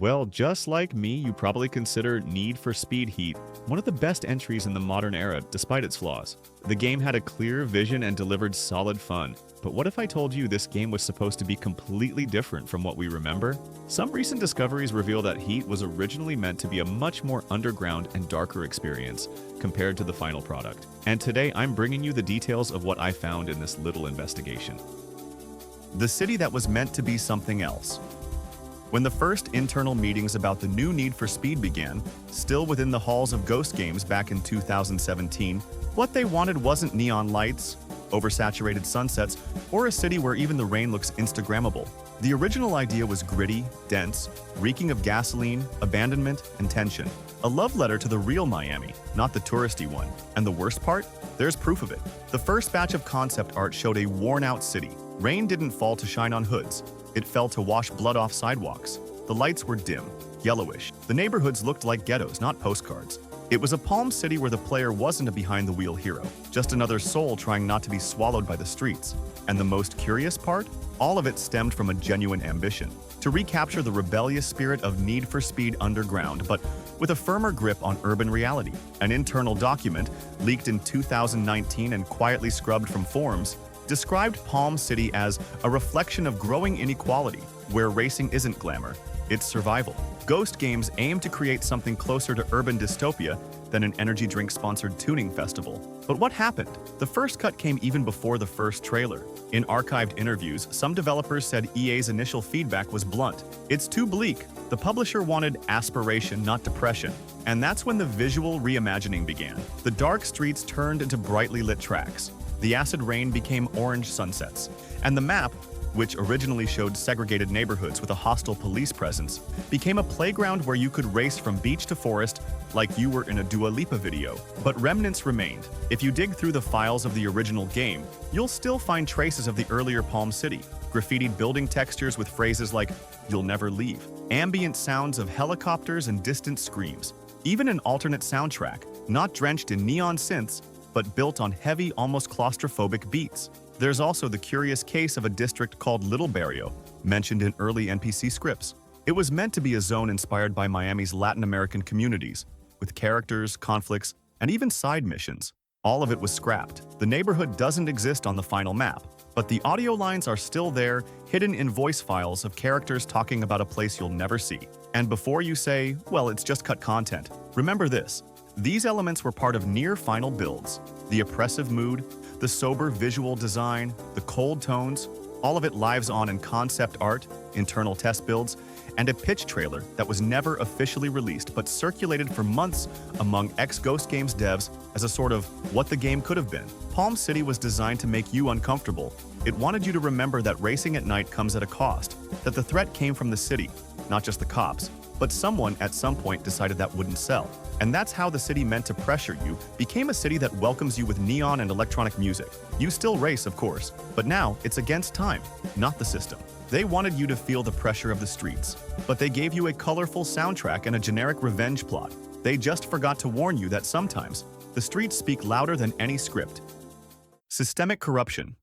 Well, just like me, you probably consider Need for Speed Heat one of the best entries in the modern era, despite its flaws. The game had a clear vision and delivered solid fun. But what if I told you this game was supposed to be completely different from what we remember? Some recent discoveries reveal that Heat was originally meant to be a much more underground and darker experience compared to the final product. And today I'm bringing you the details of what I found in this little investigation. The city that was meant to be something else. When the first internal meetings about the new Need for Speed began, still within the halls of Ghost Games back in 2017, what they wanted wasn't neon lights, oversaturated sunsets, or a city where even the rain looks Instagrammable. The original idea was gritty, dense, reeking of gasoline, abandonment, and tension. A love letter to the real Miami, not the touristy one. And the worst part? There's proof of it. The first batch of concept art showed a worn-out city. Rain didn't fall to shine on hoods. It fell to wash blood off sidewalks. The lights were dim, yellowish. The neighborhoods looked like ghettos, not postcards. It was a Palm City where the player wasn't a behind-the-wheel hero, just another soul trying not to be swallowed by the streets. And the most curious part? All of it stemmed from a genuine ambition to recapture the rebellious spirit of Need for Speed Underground, but with a firmer grip on urban reality. An internal document, leaked in 2019 and quietly scrubbed from forums, described Palm City as a reflection of growing inequality, where racing isn't glamour, it's survival. Ghost Games aim to create something closer to urban dystopia than an energy drink-sponsored tuning festival. But what happened? The first cut came even before the first trailer. In archived interviews, some developers said EA's initial feedback was blunt. It's too bleak. The publisher wanted aspiration, not depression. And that's when the visual reimagining began. The dark streets turned into brightly lit tracks. The acid rain became orange sunsets. And the map, which originally showed segregated neighborhoods with a hostile police presence, became a playground where you could race from beach to forest like you were in a Dua Lipa video. But remnants remained. If you dig through the files of the original game, you'll still find traces of the earlier Palm City. Graffitied building textures with phrases like, "You'll never leave." Ambient sounds of helicopters and distant screams. Even an alternate soundtrack, not drenched in neon synths, but built on heavy, almost claustrophobic beats. There's also the curious case of a district called Little Barrio, mentioned in early NPC scripts. It was meant to be a zone inspired by Miami's Latin American communities, with characters, conflicts, and even side missions. All of it was scrapped. The neighborhood doesn't exist on the final map, but the audio lines are still there, hidden in voice files of characters talking about a place you'll never see. And before you say, well, it's just cut content, remember this. These elements were part of near-final builds. The oppressive mood, the sober visual design, the cold tones, all of it lives on in concept art, internal test builds, and a pitch trailer that was never officially released but circulated for months among ex-Ghost Games devs as a sort of what the game could have been. Palm City was designed to make you uncomfortable. It wanted you to remember that racing at night comes at a cost, that the threat came from the city, not just the cops. But someone at some point decided that wouldn't sell. And that's how the city meant to pressure you became a city that welcomes you with neon and electronic music. You still race, of course, but now it's against time, not the system. They wanted you to feel the pressure of the streets, but they gave you a colorful soundtrack and a generic revenge plot. They just forgot to warn you that sometimes the streets speak louder than any script. Systemic corruption.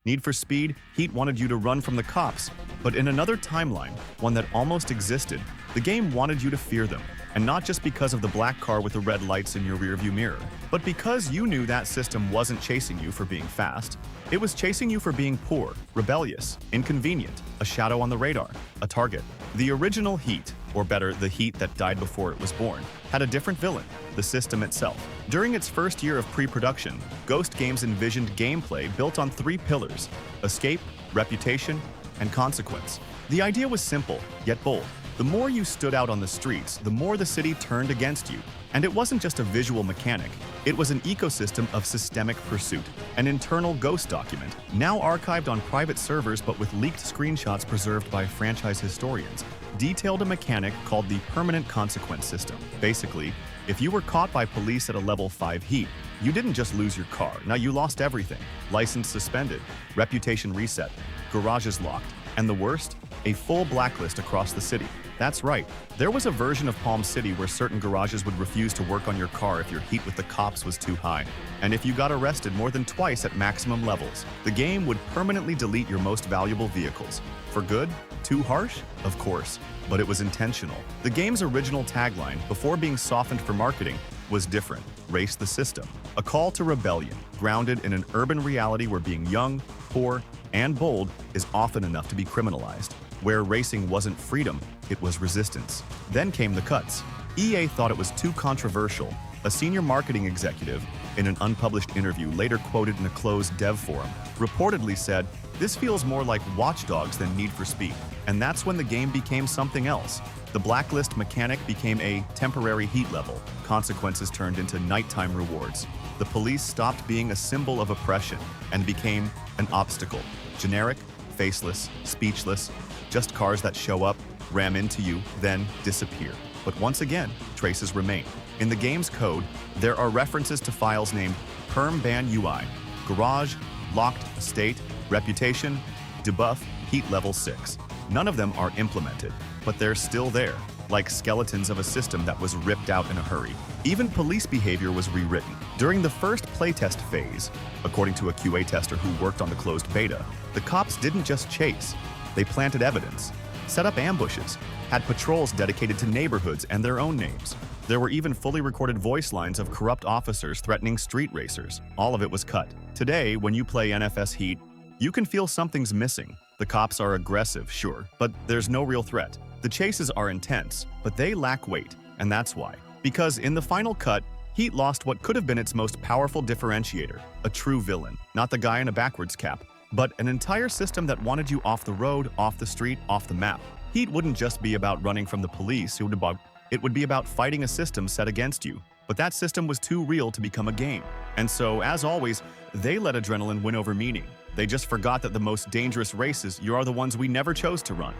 Need for Speed, Heat wanted you to run from the cops, but in another timeline, one that almost existed, the game wanted you to fear them. And not just because of the black car with the red lights in your rearview mirror, but because you knew that system wasn't chasing you for being fast. It was chasing you for being poor, rebellious, inconvenient, a shadow on the radar, a target. The original Heat, or better, the Heat that died before it was born, had a different villain, the system itself. During its first year of pre-production, Ghost Games envisioned gameplay built on 3 pillars: escape, reputation, and consequence. The idea was simple, yet bold. The more you stood out on the streets, the more the city turned against you. And it wasn't just a visual mechanic, it was an ecosystem of systemic pursuit, an internal Ghost document, now archived on private servers but with leaked screenshots preserved by franchise historians, detailed a mechanic called the permanent consequence system. Basically, if you were caught by police at a level 5 Heat, you didn't just lose your car, now you lost everything. License suspended, reputation reset, garages locked, and the worst? A full blacklist across the city. That's right, there was a version of Palm City where certain garages would refuse to work on your car if your heat with the cops was too high. And if you got arrested more than twice at maximum levels, the game would permanently delete your most valuable vehicles. For good Too harsh? Of course, but it was intentional. The game's original tagline, before being softened for marketing, was different. Race the system. A call to rebellion, grounded in an urban reality where being young, poor, and bold is often enough to be criminalized. Where racing wasn't freedom, it was resistance. Then came the cuts. EA thought it was too controversial. A senior marketing executive, in an unpublished interview later quoted in a closed dev forum, reportedly said, "This feels more like Watch Dogs than Need for Speed." And that's when the game became something else. The blacklist mechanic became a temporary heat level. Consequences turned into nighttime rewards. The police stopped being a symbol of oppression and became an obstacle. Generic, faceless, speechless, just cars that show up, ram into you, then disappear. But once again, traces remain. In the game's code, there are references to files named perm ban UI, garage, locked state, reputation, debuff, heat level 6. None of them are implemented, but they're still there, like skeletons of a system that was ripped out in a hurry. Even police behavior was rewritten. During the first playtest phase, according to a QA tester who worked on the closed beta, the cops didn't just chase, they planted evidence, set up ambushes, had patrols dedicated to neighborhoods and their own names. There were even fully recorded voice lines of corrupt officers threatening street racers. All of it was cut. Today, when you play NFS Heat, you can feel something's missing. The cops are aggressive, sure, but there's no real threat. The chases are intense, but they lack weight, and that's why. Because in the final cut, Heat lost what could have been its most powerful differentiator, a true villain, not the guy in a backwards cap, but an entire system that wanted you off the road, off the street, off the map. Heat wouldn't just be about running from the police, it would be about fighting a system set against you. But that system was too real to become a game. And so, as always, they let adrenaline win over meaning. They just forgot that the most dangerous races are the ones we never chose to run.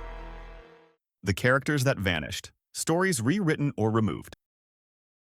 The characters that vanished. Stories rewritten or removed.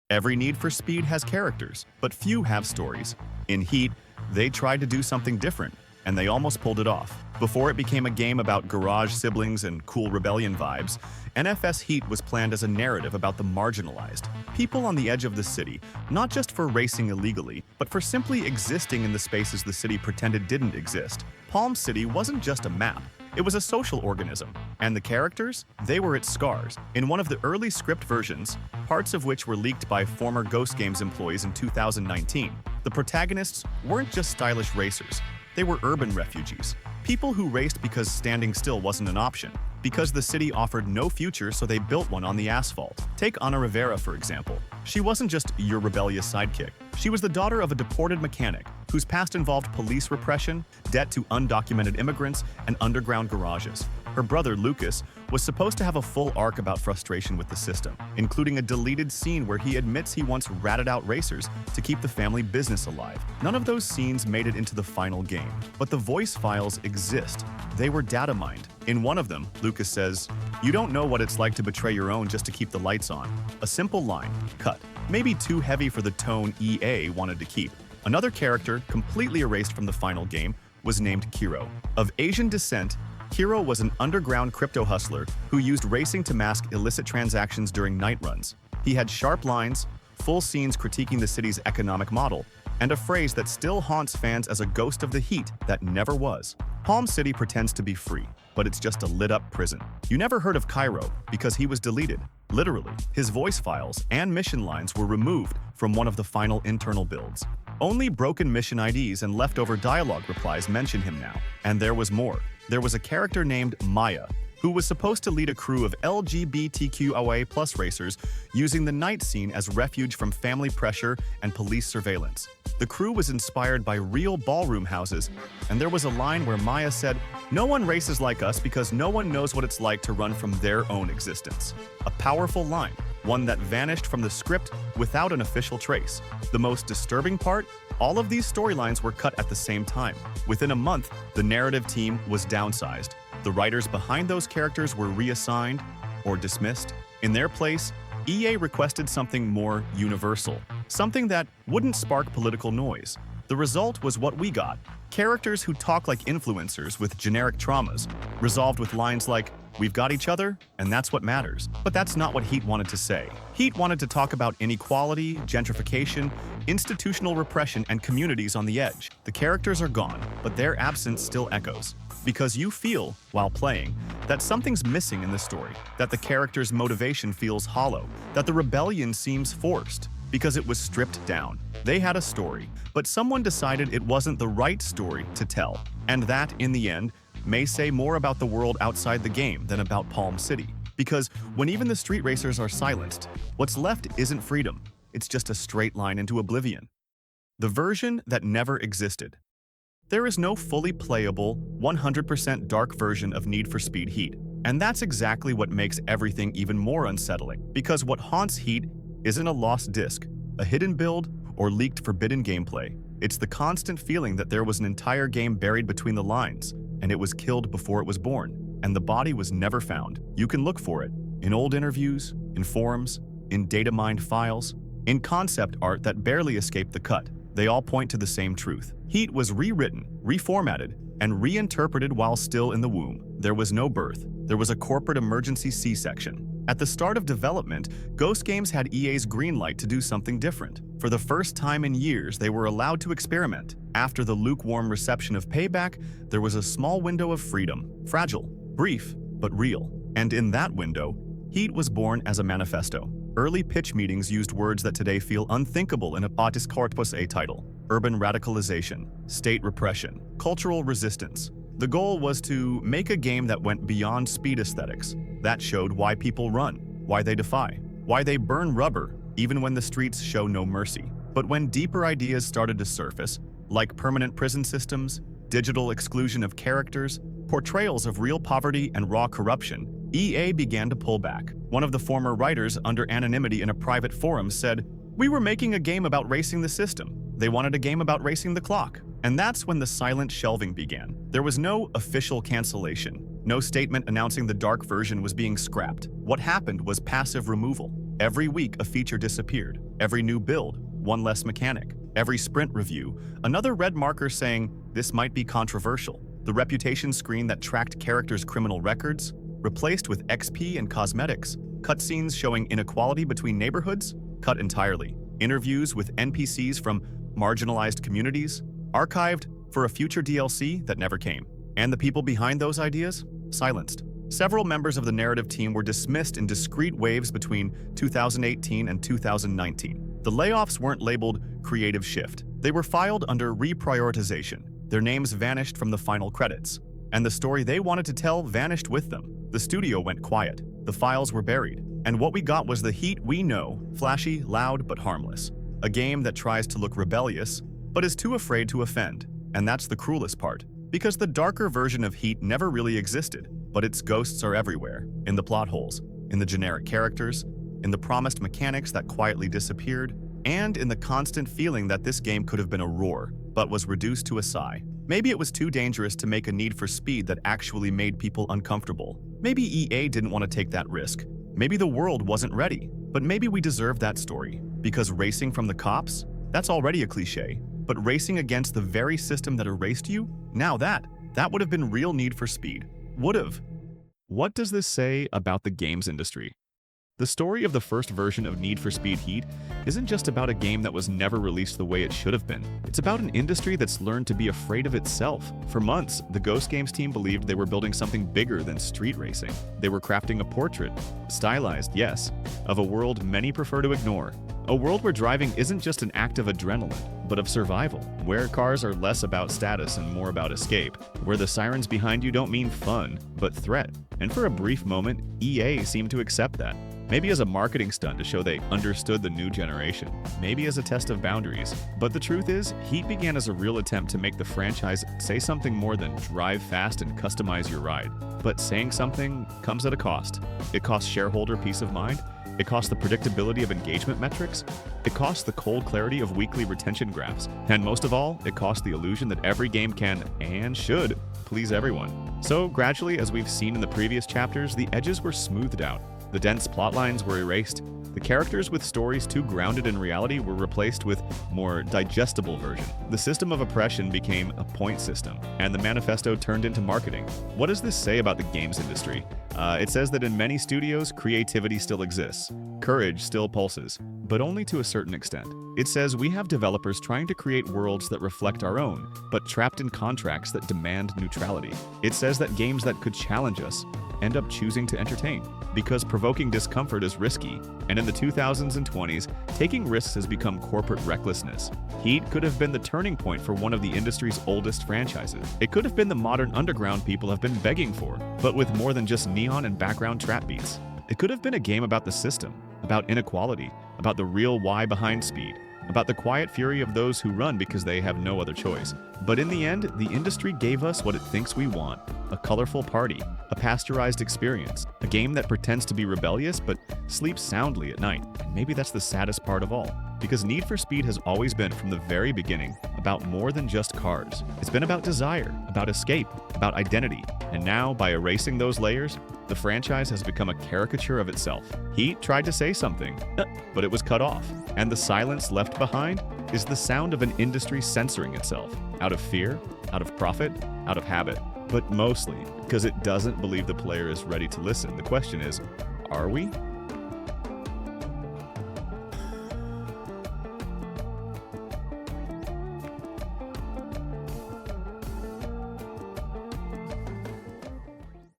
Every Need for Speed has characters, but few have stories. In Heat, they tried to do something different, and they almost pulled it off. Before it became a game about garage siblings and cool rebellion vibes, NFS Heat was planned as a narrative about the marginalized, people on the edge of the city, not just for racing illegally, but for simply existing in the spaces the city pretended didn't exist. Palm City wasn't just a map, it was a social organism. And the characters? They were its scars. In one of the early script versions, parts of which were leaked by former Ghost Games employees in 2019, the protagonists weren't just stylish racers. They were urban refugees. People who raced because standing still wasn't an option. Because the city offered no future, so they built one on the asphalt. Take Ana Rivera, for example. She wasn't just your rebellious sidekick. She was the daughter of a deported mechanic whose past involved police repression, debt to undocumented immigrants, and underground garages. Her brother, Lucas, was supposed to have a full arc about frustration with the system, including a deleted scene where he admits he once ratted out racers to keep the family business alive. None of those scenes made it into the final game, but the voice files exist. They were data mined. In one of them, Lucas says, "You don't know what it's like to betray your own just to keep the lights on." A simple line, cut. Maybe too heavy for the tone EA wanted to keep. Another character, completely erased from the final game, was named Kiro. Of Asian descent, Kiro was an underground crypto hustler who used racing to mask illicit transactions during night runs. He had sharp lines, full scenes critiquing the city's economic model, and a phrase that still haunts fans as a ghost of the heat that never was. Palm City pretends to be free, but it's just a lit-up prison. You never heard of Cairo because he was deleted. Literally, his voice files and mission lines were removed from one of the final internal builds. Only broken mission IDs and leftover dialogue replies mention him now. And there was more. There was a character named Maya, who was supposed to lead a crew of LGBTQIA+ racers using the night scene as refuge from family pressure and police surveillance. The crew was inspired by real ballroom houses, and there was a line where Maya said, "No one races like us because no one knows what it's like to run from their own existence." A powerful line, one that vanished from the script without an official trace. The most disturbing part? All of these storylines were cut at the same time. Within a month, the narrative team was downsized. The writers behind those characters were reassigned or dismissed. In their place, EA requested something more universal, something that wouldn't spark political noise. The result was what we got. Characters who talk like influencers with generic traumas, resolved with lines like, "We've got each other, and that's what matters." But that's not what Heat wanted to say. Heat wanted to talk about inequality, gentrification, institutional repression, and communities on the edge. The characters are gone, but their absence still echoes. Because you feel, while playing, that something's missing in the story, that the character's motivation feels hollow, that the rebellion seems forced, because it was stripped down. They had a story, but someone decided it wasn't the right story to tell, and that, in the end, may say more about the world outside the game than about Palm City. Because when even the street racers are silenced, what's left isn't freedom, it's just a straight line into oblivion. The version that never existed. There is no fully playable, 100% dark version of Need for Speed Heat, and that's exactly what makes everything even more unsettling, because what haunts Heat isn't a lost disc, a hidden build, or leaked forbidden gameplay. It's the constant feeling that there was an entire game buried between the lines, and it was killed before it was born, and the body was never found. You can look for it in old interviews, in forums, in data-mined files, in concept art that barely escaped the cut. They all point to the same truth. Heat was rewritten, reformatted, and reinterpreted while still in the womb. There was no birth. There was a corporate emergency C-section. At the start of development, Ghost Games had EA's green light to do something different. For the first time in years, they were allowed to experiment. After the lukewarm reception of Payback, there was a small window of freedom. Fragile, brief, but real. And in that window, Heat was born as a manifesto. Early pitch meetings used words that today feel unthinkable in a Patis Corpus A title: urban radicalization, state repression, cultural resistance. The goal was to make a game that went beyond speed aesthetics, that showed why people run, why they defy, why they burn rubber, even when the streets show no mercy. But when deeper ideas started to surface, like permanent prison systems, digital exclusion of characters, portrayals of real poverty and raw corruption, EA began to pull back. One of the former writers, under anonymity in a private forum, said, "We were making a game about racing the system. They wanted a game about racing the clock." And that's when the silent shelving began. There was no official cancellation, no statement announcing the dark version was being scrapped. What happened was passive removal. Every week a feature disappeared. Every new build, one less mechanic. Every sprint review, another red marker saying, "This might be controversial." The reputation screen that tracked characters' criminal records, replaced with XP and cosmetics. Cutscenes showing inequality between neighborhoods, cut entirely. Interviews with NPCs from marginalized communities, archived for a future DLC that never came. And the people behind those ideas? Silenced. Several members of the narrative team were dismissed in discrete waves between 2018 and 2019. The layoffs weren't labeled creative shift. They were filed under reprioritization. Their names vanished from the final credits, and the story they wanted to tell vanished with them. The studio went quiet. The files were buried. And what we got was the Heat we know, flashy, loud, but harmless. A game that tries to look rebellious, but is too afraid to offend. And that's the cruelest part. Because the darker version of Heat never really existed, but its ghosts are everywhere. In the plot holes, in the generic characters, in the promised mechanics that quietly disappeared, and in the constant feeling that this game could have been a roar, but was reduced to a sigh. Maybe it was too dangerous to make a Need for Speed that actually made people uncomfortable. Maybe EA didn't want to take that risk. Maybe the world wasn't ready. But maybe we deserve that story. Because racing from the cops? That's already a cliche. But racing against the very system that erased you? Now that would have been real Need for Speed. Would've. What does this say about the games industry? The story of the first version of Need for Speed Heat isn't just about a game that was never released the way it should have been. It's about an industry that's learned to be afraid of itself. For months, the Ghost Games team believed they were building something bigger than street racing. They were crafting a portrait, stylized, yes, of a world many prefer to ignore. A world where driving isn't just an act of adrenaline, but of survival, where cars are less about status and more about escape, where the sirens behind you don't mean fun, but threat. And for a brief moment, EA seemed to accept that. Maybe as a marketing stunt to show they understood the new generation, maybe as a test of boundaries. But the truth is, Heat began as a real attempt to make the franchise say something more than drive fast and customize your ride. But saying something comes at a cost. It costs shareholder peace of mind. It costs the predictability of engagement metrics. It costs the cold clarity of weekly retention graphs. And most of all, it costs the illusion that every game can, and should, please everyone. So gradually, as we've seen in the previous chapters, the edges were smoothed out. The dense plot lines were erased. The characters with stories too grounded in reality were replaced with more digestible version. The system of oppression became a point system, and the manifesto turned into marketing. What does this say about the games industry? It says that in many studios, creativity still exists. Courage still pulses, but only to a certain extent. It says we have developers trying to create worlds that reflect our own, but trapped in contracts that demand neutrality. It says that games that could challenge us end up choosing to entertain, because provoking discomfort is risky, and in the 2000s and 20s, taking risks has become corporate recklessness. Heat could have been the turning point for one of the industry's oldest franchises. It could have been the modern underground people have been begging for, but with more than just neon and background trap beats. It could have been a game about the system, about inequality, about the real why behind speed, about the quiet fury of those who run because they have no other choice. But in the end, the industry gave us what it thinks we want: a colorful party, a pasteurized experience, a game that pretends to be rebellious but sleeps soundly at night. And maybe that's the saddest part of all, because Need for Speed has always been, from the very beginning, about more than just cars. It's been about desire, about escape, about identity. And now, by erasing those layers, the franchise has become a caricature of itself. Heat tried to say something, but it was cut off. And the silence left behind is the sound of an industry censoring itself, out of fear, out of profit, out of habit. But mostly because it doesn't believe the player is ready to listen. The question is, are we?